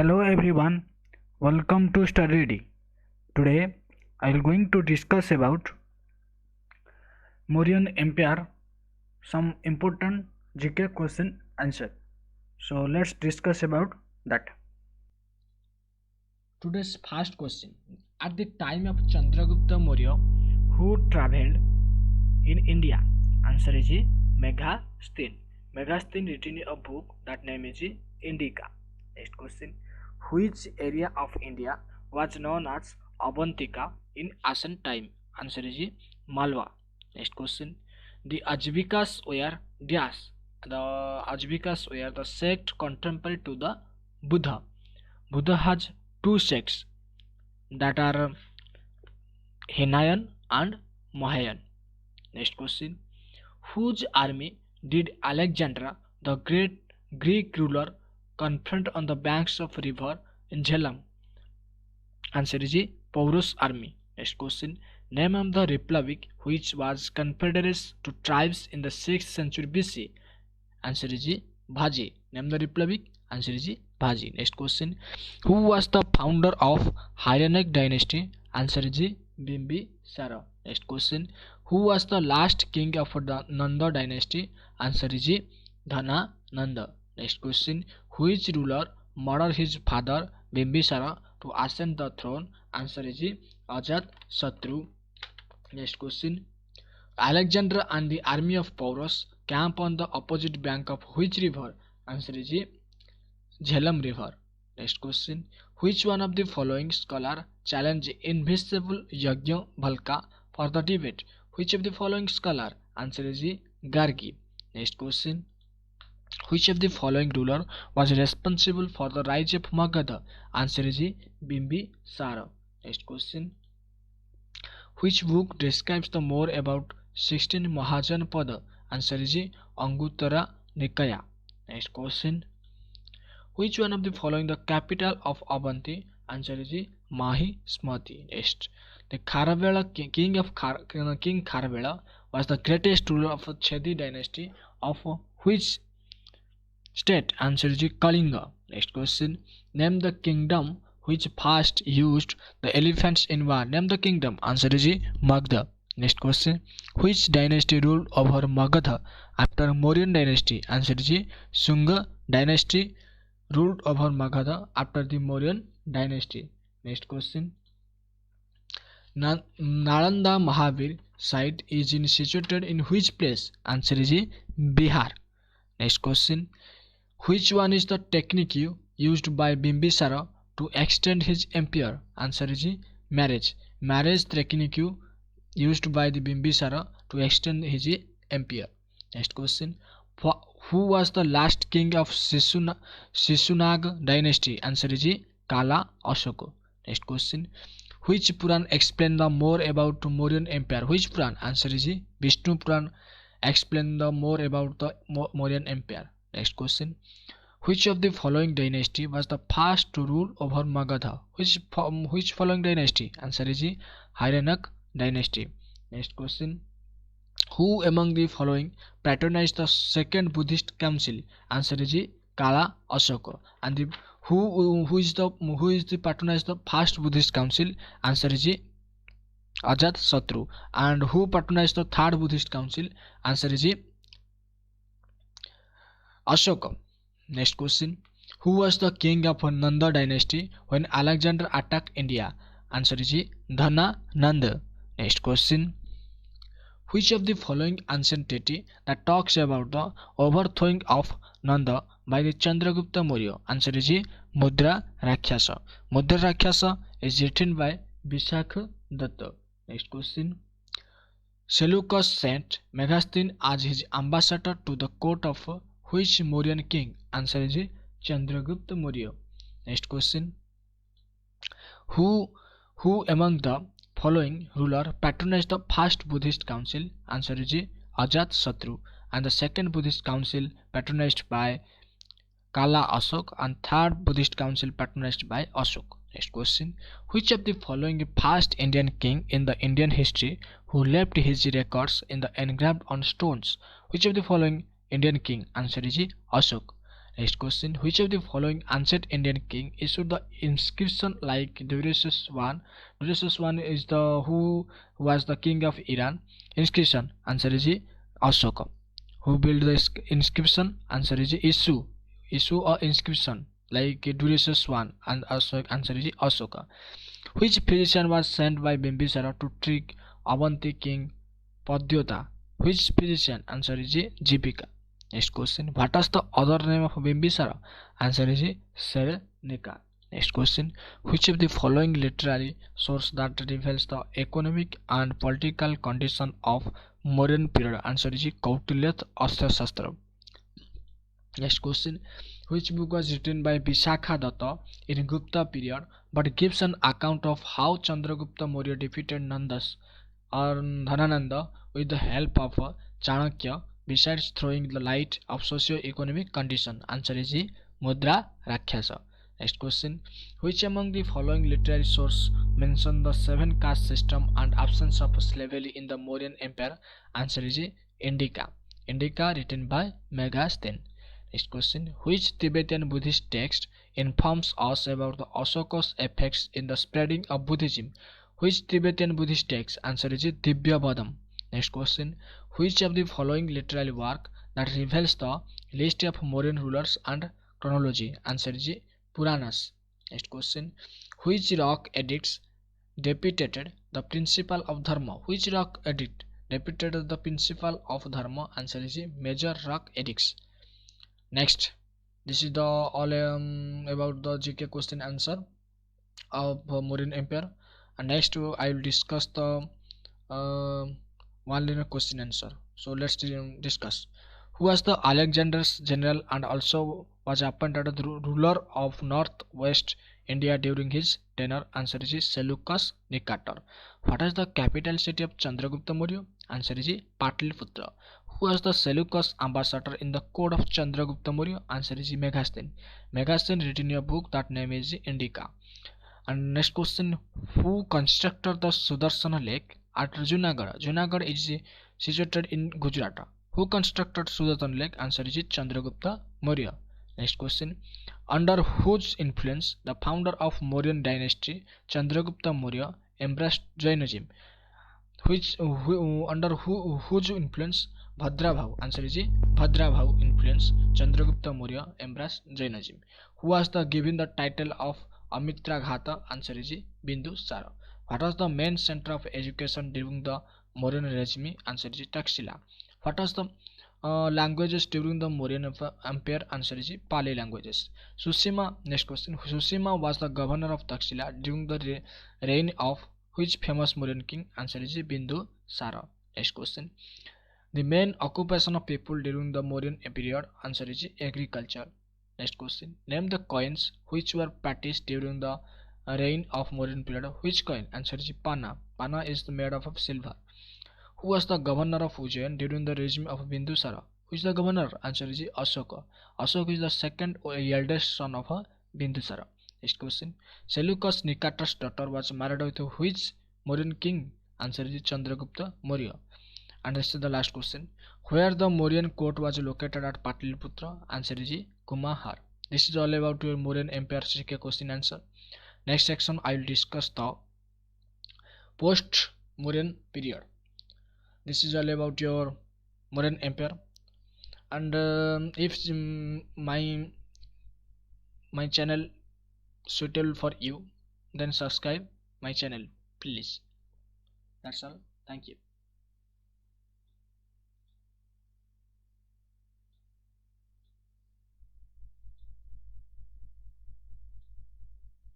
Hello everyone, welcome to Study. Today I am going to discuss about Mauryan Empire, some important GK question answer. So let's discuss about that. Today's first question. At the time of Chandragupta Maurya, who traveled in India? Answer is Megasthenes. Megasthenes written a book that name is Indica. Next question. Which area of India was known as Avantika in ancient time? Answer is Malwa. Next question. The Ajvikas were dash. The Ajvikas were the sect contemporary to the Buddha. Buddha has two sects that are Hinayan and Mahayan. Next question. Whose army did Alexander the Great Greek ruler confront on the banks of river Jhelum? Answer is Porus army. Next question. Name of the republic which was confederate to tribes in the 6th century BC. Answer is Bhaji. Name the republic. Answer is Bhaji. Next question. Who was the founder of Hyryanic dynasty? Answer is Bimbisara. Next question. Who was the last king of the Nanda dynasty? Answer is Dhana Nanda. Next question. Which ruler murdered his father Bimbisara to ascend the throne? Answer is Ajat Satru. Next question. Alexander and the army of Porus camp on the opposite bank of which river? Answer is Jhelum river. Next question. Which one of the following scholar challenged invisible Yajna Bhalka for the debate? Which of the following scholar? Answer is Gargi. Next question. Which of the following ruler was responsible for the rise of Magadha? Answer is Bimbisara. Next question. Which book describes the more about 16 Mahajan Pada? Answer is Anguttara Nikaya. Next question. Which one of the following the capital of Avanti? Answer is Mahi Smati. Next. The Kharavela King Kharavela was the greatest ruler of the Chedi dynasty of which state? Answer is Kalinga. Next question. Name the kingdom which first used the elephants in war. Name the kingdom. Answer is Magda. Next question. Which dynasty ruled over Magadha after Mauryan dynasty? Answer is Sunga dynasty ruled over Magadha after the Mauryan dynasty. Next question. Nalanda Mahavir site is situated in which place? Answer is Bihar. Next question. Which one is the technique used by Bimbisara to extend his empire? Answer is marriage. Marriage technique used by the Bimbisara to extend his empire. Next question. Who was the last king of Sisunaga dynasty? Answer is Kala Ashoka. Next question. Which Puran explain the more about Mauryan empire? Which Puran? Answer is Vishnu Puran explain the more about the Mauryan empire. Next question. Which of the following dynasty was the first to rule over Magadha? Which following dynasty? Answer is Hyryanic dynasty. Next question. Who among the following patronized the second Buddhist council? Answer is Kala Ashoka. And who is the patronized the first Buddhist council? Answer is Ajat Satru. And who patronized the third Buddhist council? Answer is Ashoka. Next question. Who was the king of Nanda dynasty when Alexander attacked India? Answer is Dhana Nanda. Next question. Which of the following ancient treaty that talks about the overthrowing of Nanda by the Chandragupta Maurya? Answer is Mudra Rakshasa. Mudra Rakshasa is written by Vishakha Datta. Next question. Seleucus sent Megasthenes as his ambassador to the court of which Mauryan king? Answer is Chandragupta Maurya. Next question. Who among the following ruler patronized the first Buddhist council? Answer is Ajat Satru. And the second Buddhist council patronized by Kala Ashoka, and third Buddhist council patronized by Ashoka. Next question. Which of the following first Indian king in the Indian history who left his records in the engraved on stones? Which of the following Indian king? Answer is Ashoka. Next question: which of the following ancient Indian king issued the inscription like Darius I? Darius I is the who was the king of Iran. Inscription, answer is Ashoka. Who built the inscription? Answer is issue. Issue or inscription like Darius I, and also answer is Ashoka. Which physician was sent by Bimbisara to trick Avanti king Padyota? Which physician? Answer is Jipika. Next question: what was the other name of Bimbisara? Answer is Serenika. Next question: which of the following literary source that reveals the economic and political condition of Mauryan period? Answer is Kautilya's Arthashastra. Next question: which book was written by Vishakha Datta in Gupta period but gives an account of how Chandragupta Maurya defeated Nandas or Dhanananda with the help of Chanakya, besides throwing the light of socio-economic condition? Answer is Mudra Rakshasa. Next question: which among the following literary sources mention the seven caste system and absence of slavery in the Mauryan Empire? Answer is Indica. Indica, written by Megasthenes. Next question: which Tibetan Buddhist text informs us about the Ashoka's effects in the spreading of Buddhism? Which Tibetan Buddhist text? Answer is Divya Vadam. Next question: which of the following literary work that reveals the list of Mauryan rulers and chronology? Answer is Puranas. Next question: which rock edicts depicted the principle of dharma? Which rock edict depicted the principle of dharma? Answer is major rock edicts. Next, this is the all about the GK question answer of Mauryan Empire. And next, I will discuss the uh, one liner question answer. So let's discuss. Who was the Alexander's general and also was appointed the ruler of northwest India during his tenure? Answer is Seleucus Nicator. What is the capital city of Chandragupta Maurya? Answer is Patliputra. Who was the Seleucus ambassador in the court of Chandragupta Maurya? Answer is Megasthenes. Megasthenes written a book that name is Indica. And next question: who constructed the Sudarsana Lake at Junagadh? Junagadh is situated in Gujarat. Who constructed Sudarsana Lake? Answer is Chandragupta Maurya. Next question: under whose influence the founder of Mauryan dynasty Chandragupta Maurya embraced Jainism? Under whose influence Bhadrabhav? Answer is Bhadrabhav influence Chandragupta Maurya embraced Jainism. Who was given the title of Amitra Ghata? Answer is Bindusara. What was the main center of education during the Mauryan regime? Answer is Taxila. What was the languages during the Mauryan Empire? Answer is Pali languages. Sushima. Next question: Sushima was the governor of Taxila during the reign of which famous Mauryan king? Answer is Bindusara. Next question: the main occupation of people during the Mauryan period? Answer is agriculture. Next question: name the coins which were practiced during the reign of Mauryan period. Which coin? Answer is Pana. Pana is made of silver. Who was the governor of Ujjain during the regime of Bindusara? Who is the governor? Answer is Ashoka. Ashoka is the second eldest son of Bindusara. Next question: Seleucus Nicator's daughter was married with which Mauryan king? Answer is Chandragupta Maurya. And this is the last question: where the Mauryan court was located at Patliputra? Answer is Kumahar. This is all about your Mauryan Empire GK question answer. Next section I will discuss the post Mauryan period. This is all about your Mauryan Empire. And if my channel suitable for you, then subscribe my channel please. That's all. Thank you.